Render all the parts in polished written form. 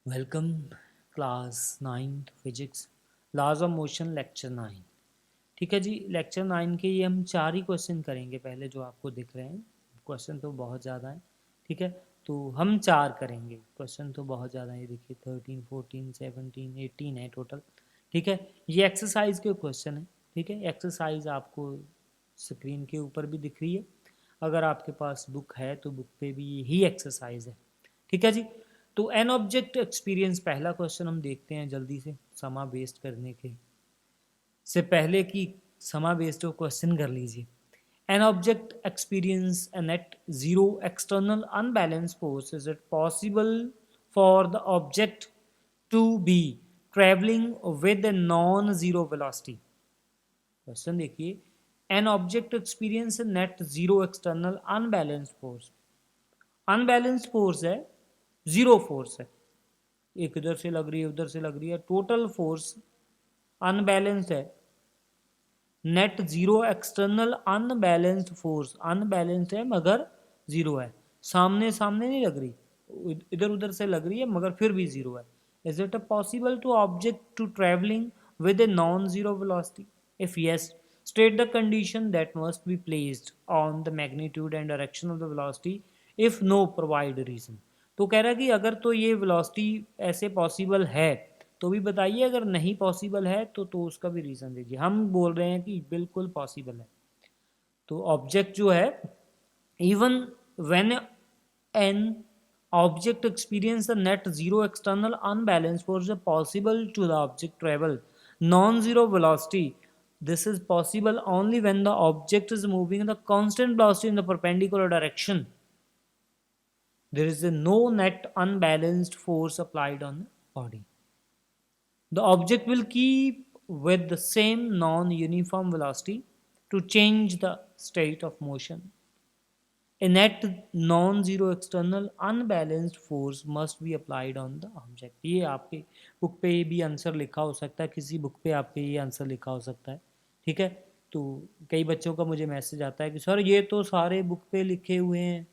Welcome class 9 physics laws of motion lecture 9। ठीक है जी, lecture 9 के ये हम 4 ही क्वेश्चन करेंगे। पहले जो आपको दिख रहे हैं क्वेश्चन तो बहुत ज़्यादा है। ठीक है, तो हम 4 करेंगे। क्वेश्चन तो बहुत ज़्यादा है, ये देखिए 13 14 17 18 है टोटल। ठीक है, ये एक्सरसाइज के क्वेश्चन है। ठीक है, एक्सरसाइज आपको स्क्रीन के ऊपर भी दिख रही है। अगर आपके पास बुक है तो बुक पे भी यही एक्सरसाइज है। ठीक है जी, तो एन ऑब्जेक्ट एक्सपीरियंस पहला क्वेश्चन हम देखते हैं जल्दी से, समा वेस्ट करने के से पहले कि समा वेस्ट हो क्वेश्चन कर लीजिए। N object experience a net zero external unbalanced force, is it possible for the object to be traveling with a non-zero velocity? Question देखिए, an object experience net zero external unbalanced force. Unbalanced force है, zero force है, एक इधर से लग रही है उधर से लग रही है, टोटल फोर्स अनबैलेंस्ड है। Net zero external unbalanced force, unbalanced है मगर जीरो है। सामने सामने नहीं लग रही, इधर उधर से लग रही है मगर फिर भी जीरो है। Is it possible to object to travelling with a non zero velocity? If yes, state the condition that must be placed on the magnitude and direction of the velocity. If no, provide a reason. तो कह रहा है कि अगर तो ये velocity ऐसे possible है तो भी बताइए, अगर नहीं पॉसिबल है तो उसका भी रीज़न दीजिए। हम बोल रहे हैं कि बिल्कुल पॉसिबल है। तो ऑब्जेक्ट जो है, even when an object experience the net zero external unbalanced force is possible to the object travel non-zero velocity. This is possible only when the object is moving in the constant velocity in the perpendicular direction. There is a no net unbalanced force applied on the body. The object will keep with the same non-uniform velocity to change the state of motion. A net non-zero external unbalanced force must be applied on the object. ये आपके book पे भी answer लिखा हो सकता है, किसी book पे आपके ये आंसर लिखा हो सकता है। ठीक है, तो कई बच्चों का मुझे मैसेज आता है कि सर ये तो सारे बुक पे लिखे हुए हैं,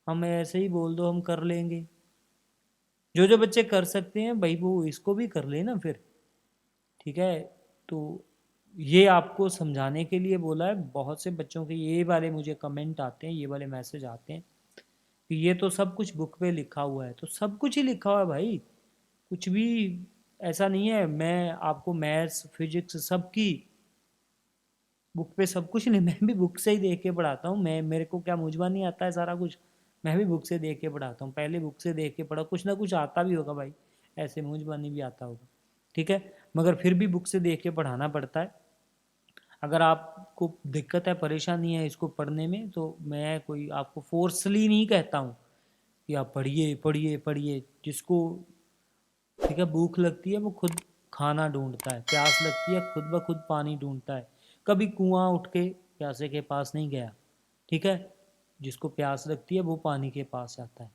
हम ऐसे ही बोल दो हम कर लेंगे। जो जो बच्चे कर सकते हैं भाई वो इसको भी कर लेना फिर। ठीक है, तो ये आपको समझाने के लिए बोला है। बहुत से बच्चों के ये वाले मुझे कमेंट आते हैं, ये वाले मैसेज आते हैं कि ये तो सब कुछ बुक पे लिखा हुआ है। तो सब कुछ ही लिखा हुआ है भाई, कुछ भी ऐसा नहीं है। मैं आपको मैथ्स फिजिक्स सबकी बुक पे सब कुछ नहीं, मैं भी बुक से ही देख के पढ़ाता हूँ। मैं, मेरे को क्या मुझवा नहीं आता है सारा कुछ, मैं भी बुक से देख के पढ़ाता हूँ। पहले बुक से देख के पढ़ा, कुछ ना कुछ आता भी होगा भाई, ऐसे मुझबानी भी आता होगा। ठीक है, मगर फिर भी बुक से देख के पढ़ाना पड़ता है। अगर आपको दिक्कत है, परेशानी है इसको पढ़ने में, तो मैं कोई आपको फोर्सली नहीं कहता हूँ कि आप पढ़िए पढ़िए पढ़िए। जिसको ठीक है भूख लगती है वो खुद खाना ढूंढता है, प्यास लगती है खुद ब खुद पानी ढूंढता है। कभी कुआं उठ के प्यासे के पास नहीं गया। ठीक है, जिसको प्यास लगती है वो पानी के पास जाता है।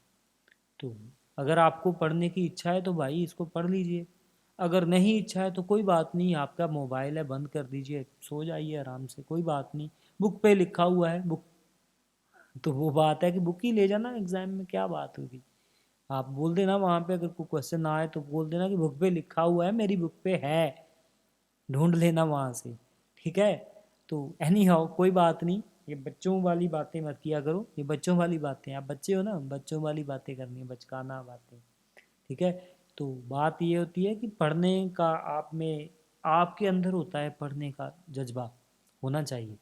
तो अगर आपको पढ़ने की इच्छा है तो भाई इसको पढ़ लीजिए। अगर नहीं इच्छा है तो कोई बात नहीं, आपका मोबाइल है बंद कर दीजिए, सो जाइए आराम से, कोई बात नहीं। बुक पे लिखा हुआ है, बुक तो वो बात है कि बुक ही ले जाना एग्जाम में, क्या बात होगी। आप बोल देना वहाँ पे, अगर कोई क्वेश्चन ना आए तो बोल देना कि बुक पे लिखा हुआ है, मेरी बुक पे है, ढूंढ लेना वहाँ से। ठीक है, तो एनी हाउ कोई बात नहीं। ये बच्चों वाली बातें मत किया करो, ये बच्चों वाली बातें, आप बच्चे हो ना, बच्चों वाली बातें करनी है, बचकाना बातें। ठीक है, तो बात ये होती है कि पढ़ने का आप में, आपके अंदर होता है पढ़ने का जज्बा होना चाहिए।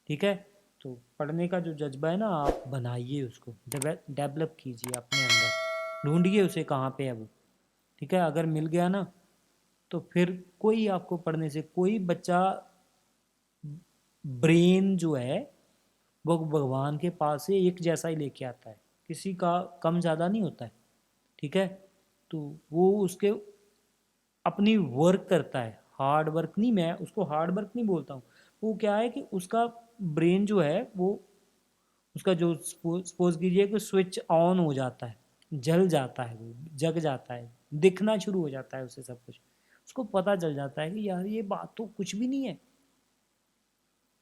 ठीक है, तो पढ़ने का जो जज्बा है ना, आप बनाइए उसको, डेवलप कीजिए अपने अंदर, ढूंढिए उसे कहाँ पे है वो। ठीक है, अगर मिल गया ना तो फिर कोई आपको पढ़ने से, कोई बच्चा ब्रेन जो है वो भगवान के पास से एक जैसा ही लेके आता है, किसी का कम ज़्यादा नहीं होता है। ठीक है, तो वो उसके अपनी वर्क करता है, हार्ड वर्क नहीं, मैं उसको हार्ड वर्क नहीं बोलता हूँ। वो क्या है कि उसका ब्रेन जो है वो, उसका जो सपोज कीजिए कि स्विच ऑन हो जाता है, जल जाता है, वो जग जाता है, दिखना शुरू हो जाता है उसे सब कुछ। उसको पता चल जाता है कि यार ये बात तो कुछ भी नहीं है,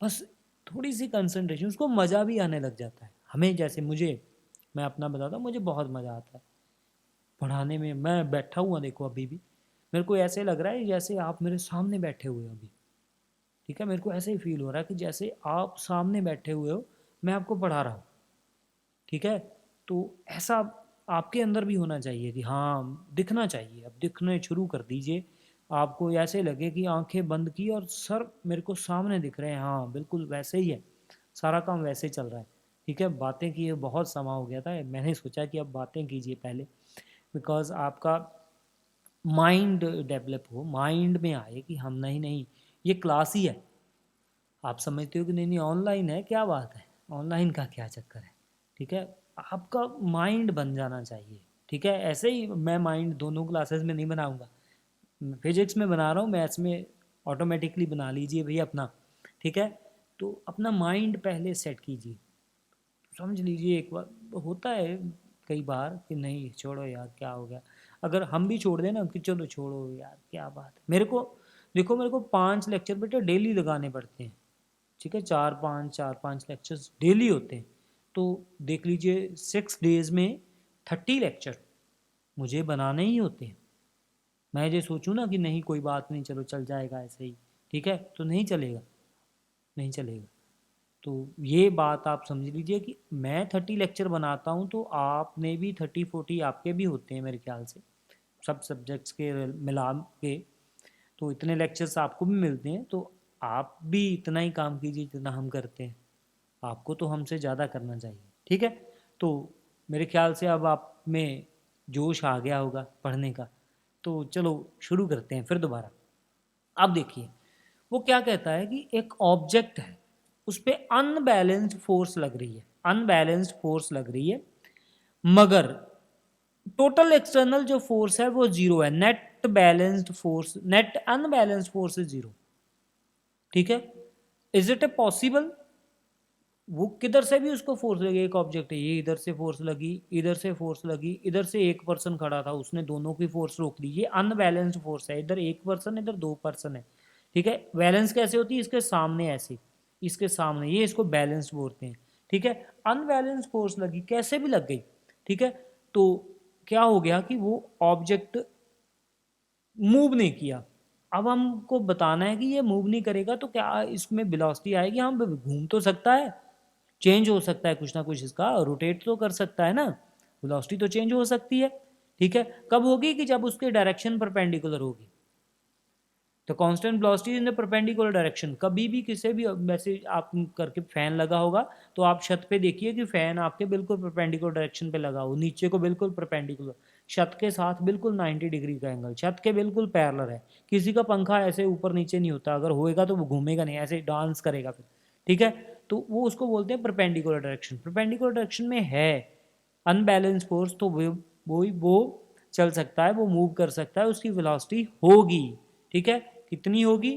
बस थोड़ी सी कंसंट्रेशन, उसको मज़ा भी आने लग जाता है। हमें जैसे मुझे, मैं अपना बताता हूँ, मुझे बहुत मज़ा आता है पढ़ाने में मैं बैठा हुआ देखो अभी भी मेरे को ऐसे लग रहा है जैसे आप मेरे सामने बैठे हुए हो अभी। ठीक है, मेरे को ऐसे ही फील हो रहा है कि जैसे आप सामने बैठे हुए हो, मैं आपको पढ़ा रहा हूँ। ठीक है, तो ऐसा आपके अंदर भी होना चाहिए कि हाँ दिखना चाहिए। अब दिखने शुरू कर दीजिए, आपको ऐसे लगे कि आंखें बंद की और सर मेरे को सामने दिख रहे हैं। हाँ बिल्कुल वैसे ही है, सारा काम वैसे ही चल रहा है। ठीक है, बातें किए बहुत समय हो गया था, मैंने सोचा कि अब बातें कीजिए पहले, बिकॉज आपका माइंड डेवलप हो, माइंड में आए कि हम नहीं नहीं ये क्लास ही है। आप समझते हो कि नहीं नहीं ऑनलाइन है, क्या बात है, ऑनलाइन का क्या चक्कर है। ठीक है, आपका माइंड बन जाना चाहिए। ठीक है, ऐसे ही मैं माइंड दोनों क्लासेस में नहीं बनाऊंगा, फिजिक्स में बना रहा हूँ, मैथ्स में ऑटोमेटिकली बना लीजिए भैया अपना। ठीक है, तो अपना माइंड पहले सेट कीजिए, समझ लीजिए एक बार होता है कई बार कि नहीं छोड़ो यार क्या हो गया, अगर हम भी छोड़ दें ना कि चलो छोड़ो यार क्या बात है। मेरे को देखो, मेरे को 5 लेक्चर बेटे डेली लगाने पड़ते हैं। ठीक है, 4-5 लेक्चर्स डेली होते हैं, तो देख लीजिए 6 डेज में 30 लेक्चर मुझे बनाने ही होते हैं। मैं ये सोचूं ना कि नहीं कोई बात नहीं चलो चल जाएगा ऐसे ही, ठीक है, तो नहीं चलेगा, नहीं चलेगा। तो ये बात आप समझ लीजिए कि मैं 30 लेक्चर बनाता हूँ, तो आपने भी 30-40 आपके भी होते हैं मेरे ख्याल से, सब सब्जेक्ट्स के मिला के। तो इतने लेक्चर्स आपको भी मिलते हैं, तो आप भी इतना ही काम कीजिए जितना हम करते हैं, आपको तो हमसे ज़्यादा करना चाहिए। ठीक है, तो मेरे ख्याल से अब आप में जोश आ गया होगा पढ़ने का, तो चलो शुरू करते हैं फिर दोबारा। अब देखिए वो क्या कहता है कि एक ऑब्जेक्ट है, उस पर अनबैलेंस्ड फोर्स लग रही है, अनबैलेंस्ड फोर्स लग रही है, मगर टोटल एक्सटर्नल जो फोर्स है वो जीरो है, net balanced force, net unbalanced force is zero. ठीक है, इज इट ए पॉसिबल, वो किधर से भी उसको फोर्स लगी, एक ऑब्जेक्ट है ये, इधर से फोर्स लगी, इधर से फोर्स लगी, इधर से एक पर्सन खड़ा था उसने दोनों की फोर्स रोक दी, ये अनबैलेंस्ड फोर्स है, इधर एक पर्सन इधर 2 पर्सन है। ठीक है, बैलेंस कैसे होती है, इसके सामने ऐसे, इसके सामने, ये इसको बैलेंस बोलते हैं। ठीक है, अनबैलेंस फोर्स लगी, कैसे भी लग गई। ठीक है, तो क्या हो गया कि वो ऑब्जेक्ट मूव नहीं किया। अब हमको बताना है कि ये मूव नहीं करेगा तो क्या इसमें वेलोसिटी आएगी, हम घूम तो सकता है, चेंज हो सकता है कुछ ना कुछ, इसका रोटेट तो कर सकता है ना, वेलोसिटी तो चेंज हो सकती है। ठीक है, कब होगी कि जब उसके डायरेक्शन परपेंडिकुलर होगी, तो constant velocity in the perpendicular direction. कभी भी किसी भी वैसे आप करके फैन लगा होगा, तो आप छत पे देखिए कि फैन आपके बिल्कुल परपेंडिकुलर डायरेक्शन पे लगा हो, नीचे को बिल्कुल परपेंडिकुलर, छत के साथ बिल्कुल 90 डिग्री का एंगल, छत के बिल्कुल पैरेलल है। किसी का पंखा ऐसे ऊपर नीचे नहीं होता, अगर होएगा तो वो घूमेगा नहीं, ऐसे डांस करेगा फिर। ठीक है, तो वो उसको बोलते हैं परपेंडिकुलर डायरेक्शन, परपेंडिकुलर डायरेक्शन में है अनबैलेंस फोर्स, तो वो चल सकता है, वो मूव कर सकता है, उसकी वेलोसिटी होगी। ठीक है, कितनी होगी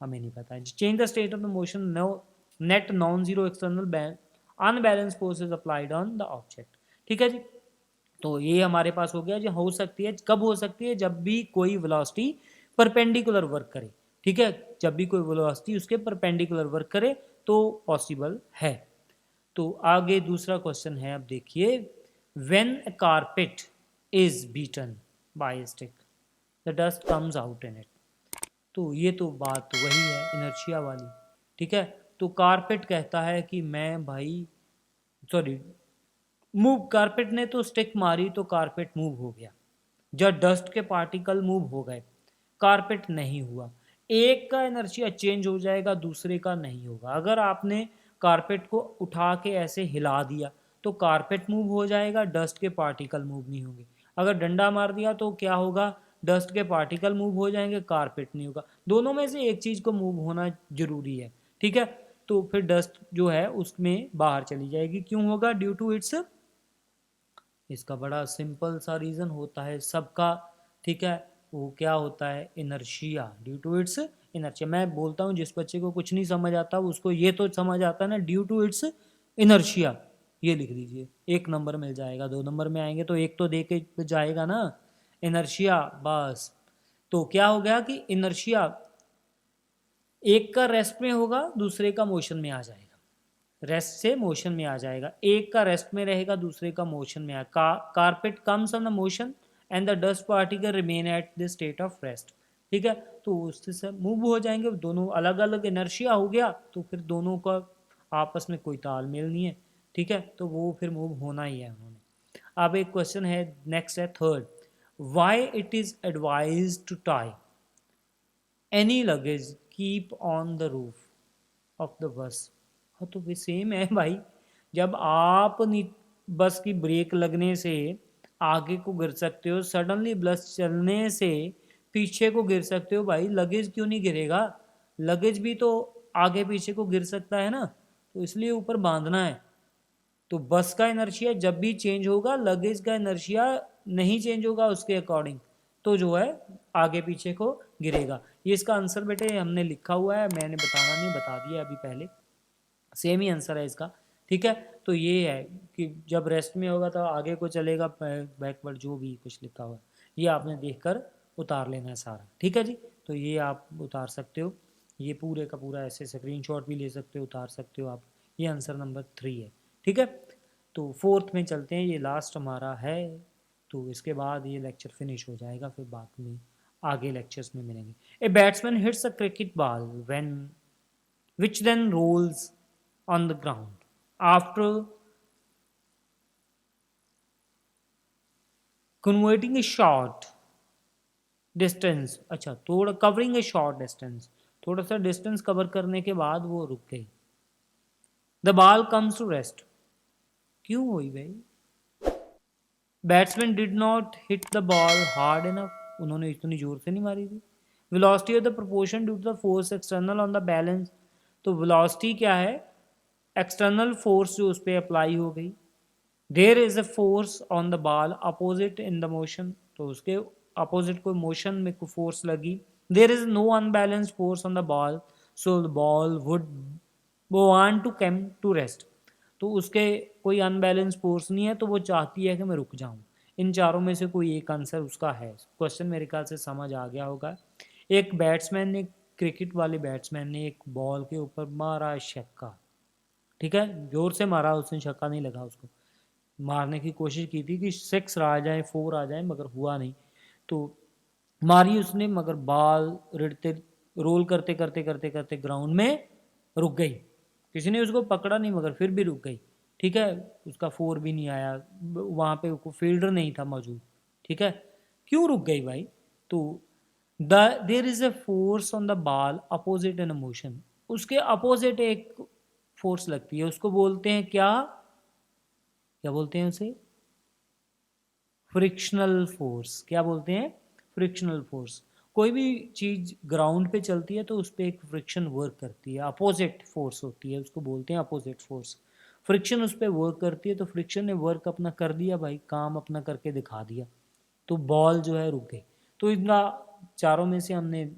हमें नहीं पता। Change the state of the motion, no net non zero external unbalance force is applied on the object. ठीक है जी, तो ये हमारे पास हो गया जो हो सकती है, कब हो सकती है, जब भी कोई वेलोसिटी परपेंडिकुलर वर्क करे। ठीक है, जब भी कोई वेलोसिटी उसके परपेंडिकुलर वर्क करे तो पॉसिबल है। तो आगे दूसरा क्वेश्चन है, अब देखिए, when a carpet is beaten by stick the dust comes out in it. तो ये तो बात वही है इनर्शिया वाली। ठीक है, तो कारपेट कहता है कि मैं भाई, सॉरी, मूव, कारपेट ने तो स्टिक मारी तो कारपेट मूव हो गया, जब डस्ट के पार्टिकल मूव हो गए, कारपेट नहीं हुआ। एक का इनर्शिया चेंज हो जाएगा, दूसरे का नहीं होगा। अगर आपने कारपेट को उठा के ऐसे हिला दिया तो कारपेट मूव हो जाएगा, डस्ट के पार्टिकल मूव नहीं होंगे। अगर डंडा मार दिया तो क्या होगा, डस्ट के पार्टिकल मूव हो जाएंगे, कारपेट नहीं होगा। दोनों में से एक चीज को मूव होना जरूरी है। ठीक है, तो फिर डस्ट जो है उसमें बाहर चली जाएगी, क्यों होगा, ड्यू टू इट्स, इसका बड़ा सिंपल सा रीज़न होता है सबका। ठीक है, वो क्या होता है, inertia, due to its inertia. मैं बोलता हूँ जिस बच्चे को कुछ नहीं समझ आता उसको ये तो समझ आता है ना, ड्यू टू इट्स इनर्शिया, ये लिख दीजिए, 1 नंबर मिल जाएगा। 2 नंबर में आएंगे तो एक तो दे के जाएगा ना, इनर्शिया, बस। तो क्या हो गया कि इनर्शिया एक का रेस्ट में होगा, दूसरे का मोशन में आ जाएगा, रेस्ट से मोशन में आ जाएगा, एक का रेस्ट में रहेगा, दूसरे का मोशन में carpet comes on the motion and the dust particle remain at the state of rest. ठीक है, तो उससे सब मूव हो जाएंगे, दोनों अलग अलग इनर्शिया हो गया, तो फिर दोनों का आपस में कोई तालमेल नहीं है। ठीक है, तो वो फिर मूव होना ही है उन्होंने। अब एक क्वेश्चन है, नेक्स्ट है third, why it is advise to tie any luggage keep on the roof of the bus. हाँ, तो भी सेम है भाई, जब आप बस की ब्रेक लगने से आगे को गिर सकते हो, सडनली बस चलने से पीछे को गिर सकते हो, भाई लगेज क्यों नहीं गिरेगा? लगेज भी तो आगे पीछे को गिर सकता है ना, तो इसलिए ऊपर बांधना है। तो बस का इनर्शिया जब भी चेंज होगा, लगेज का इनर्शिया नहीं चेंज होगा उसके अकॉर्डिंग, तो जो है आगे पीछे को गिरेगा। ये इसका आंसर बेटे हमने लिखा हुआ है, मैंने बताना नहीं, बता दिया अभी पहले, सेम ही आंसर है इसका। ठीक है, तो ये है कि जब रेस्ट में होगा तो आगे को चलेगा, बैकवर्ड जो भी कुछ लिखा हुआ है ये आपने देखकर उतार लेना है सारा। ठीक है जी, तो ये आप उतार सकते हो, ये पूरे का पूरा ऐसे स्क्रीनशॉट भी ले सकते हो, उतार सकते हो आप। ये आंसर नंबर 3 है। ठीक है, तो फोर्थ में चलते हैं, ये लास्ट हमारा है, तो इसके बाद ये लेक्चर फिनिश हो जाएगा, फिर बाद में आगे लेक्चर्स में मिलेंगे। A batsman hits a cricket ball when which then rolls on the ground after converting a short distance। अच्छा, थोड़ा कवरिंग ए शॉर्ट डिस्टेंस, थोड़ा सा डिस्टेंस कवर करने के बाद वो रुक गई। The ball comes to rest, क्यों हुई भाई? Batsman did not hit the ball hard enough, उन्होंने इतनी जोर से नहीं मारी थी। Velocity of the proportion due to the force external on the balance, तो वेलोसिटी क्या है? एक्सटर्नल फोर्स जो उस पर अप्लाई हो गई। There is a force on the ball opposite in the motion, तो उसके अपोजिट कोई मोशन में कोई फोर्स लगी। There is no unbalanced force on the ball, so the ball would want to come to rest, तो उसके कोई unbalance force नहीं है, तो वो चाहती है कि मैं रुक जाऊं। इन चारों में से कोई एक आंसर उसका है। क्वेश्चन मेरे ख्याल से समझ आ गया होगा। एक बैट्समैन ने, क्रिकेट वाले बैट्समैन ने एक बॉल के ऊपर मारा छक्का। ठीक है, जोर से मारा, उसने छक्का नहीं लगा, उसको मारने की कोशिश की थी कि 6 आ जाए, 4 आ जाए, मगर हुआ नहीं। तो मारी उसने, मगर बॉल रिड़ते, रोल करते करते करते करते ग्राउंड में रुक गई। किसी ने उसको पकड़ा नहीं, मगर फिर भी रुक गई। ठीक है, उसका 4 भी नहीं आया, वहाँ पे कोई फील्डर नहीं था मौजूद। ठीक है, क्यों रुक गई भाई? तो देर is a force on the ball opposite in motion, उसके अपोजिट एक फोर्स लगती है, उसको बोलते हैं क्या? क्या बोलते हैं उसे? Frictional force. क्या बोलते हैं? Frictional force. कोई भी चीज ग्राउंड पे चलती है तो उस पर एक फ्रिक्शन वर्क करती है, अपोजिट फोर्स होती है, उसको बोलते हैं अपोजिट फोर्स। फ्रिक्शन उस पर वर्क करती है, तो फ्रिक्शन ने वर्क अपना कर दिया भाई, काम अपना करके दिखा दिया, तो बॉल जो है रुक गई। तो इतना चारों में से हमने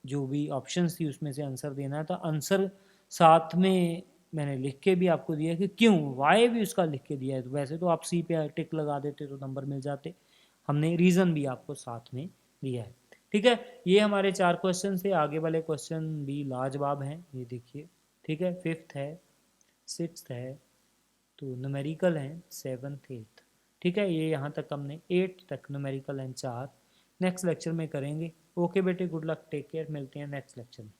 जो भी ऑप्शंस थी उसमें से आंसर देना है, तो आंसर साथ में मैंने लिख के भी आपको दिया कि क्यों, वाई भी उसका लिख के दिया है। तो वैसे तो आप सी पे टिक लगा देते तो नंबर मिल जाते, हमने रीज़न भी आपको साथ में दिया है। ठीक है, ये हमारे 4 क्वेश्चन थे, आगे वाले क्वेश्चन भी लाजवाब हैं, ये देखिए। ठीक है, 5th है, 6th है, तो न्यूमेरिकल हैं 7th 8th। ठीक है, ये यहाँ तक हमने 8 तक न्यूमेरिकल हैं 4, नेक्स्ट लेक्चर में करेंगे। ओके बेटे, गुड लक, टेक केयर, मिलते हैं नेक्स्ट लेक्चर में।